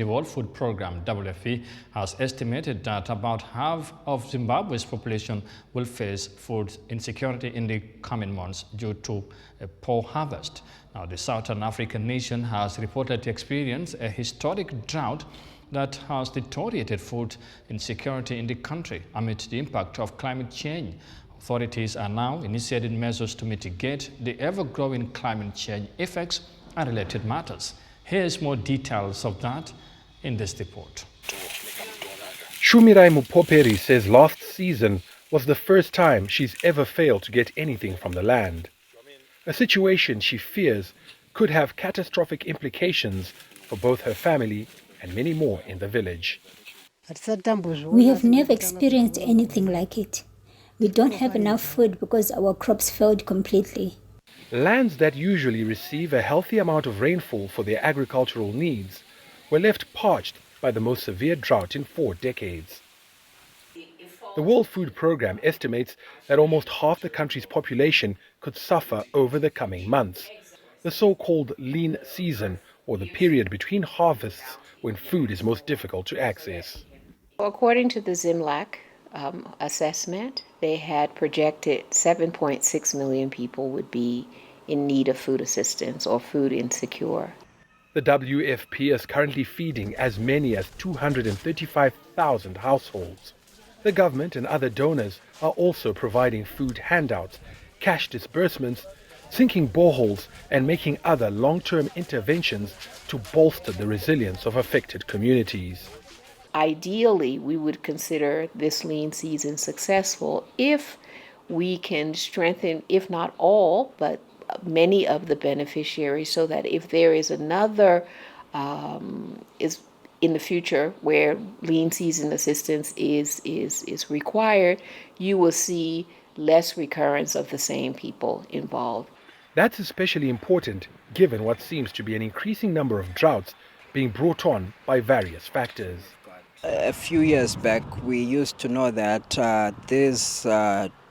The World Food Programme, WFP, has estimated that about half of Zimbabwe's population will face food insecurity in the coming months due to a poor harvest. Now, the Southern African nation has reportedly experienced a historic drought that has deteriorated food insecurity in the country amid the impact of climate change. Authorities are now initiating measures to mitigate the ever-growing climate change effects and related matters. Here's more details of that in this report. Shumirai Mupoperi says last season was the first time she's ever failed to get anything from the land. A situation she fears could have catastrophic implications for both her family and many more in the village. We have never experienced anything like it. We don't have enough food because our crops failed completely. Lands that usually receive a healthy amount of rainfall for their agricultural needs were left parched by the most severe drought in 4 decades. The World Food Programme estimates that almost half the country's population could suffer over the coming months, the so-called lean season, or the period between harvests when food is most difficult to access. According to the ZIMLAC assessment, they had projected 7.6 million people would be in need of food assistance or food insecure. The WFP is currently feeding as many as 235,000 households. The government and other donors are also providing food handouts, cash disbursements, sinking boreholes and making other long-term interventions to bolster the resilience of affected communities. Ideally, we would consider this lean season successful if we can strengthen, if not all, but many of the beneficiaries, so that if there is another is in the future where lean season assistance is required, you will see less recurrence of the same people involved. That's especially important given what seems to be an increasing number of droughts being brought on by various factors. A few years back, we used to know that these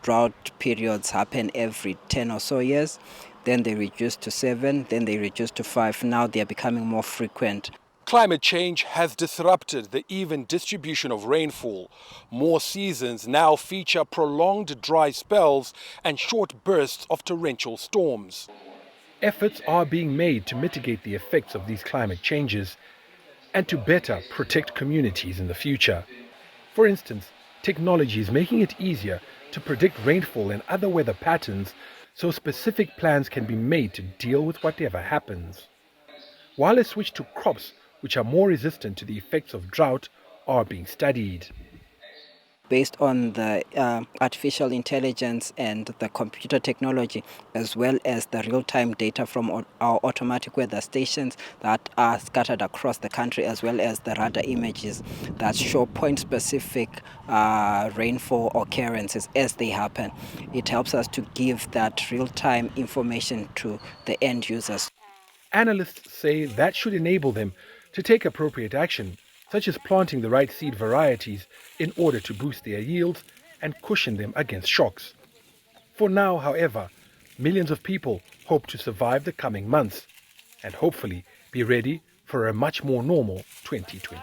drought periods happen every 10 or so years. Then they reduced to 7, then they reduced to 5. Now they are becoming more frequent. Climate change has disrupted the even distribution of rainfall. More seasons now feature prolonged dry spells and short bursts of torrential storms. Efforts are being made to mitigate the effects of these climate changes and to better protect communities in the future. For instance, technology is making it easier to predict rainfall and other weather patterns so specific plans can be made to deal with whatever happens. While a switch to crops which are more resistant to the effects of drought are being studied. Based on the artificial intelligence and the computer technology, as well as the real-time data from our automatic weather stations that are scattered across the country, as well as the radar images that show point-specific rainfall occurrences as they happen. It helps us to give that real-time information to the end users. Analysts say that should enable them to take appropriate action, such as planting the right seed varieties in order to boost their yields and cushion them against shocks. For now, however, millions of people hope to survive the coming months and hopefully be ready for a much more normal 2020.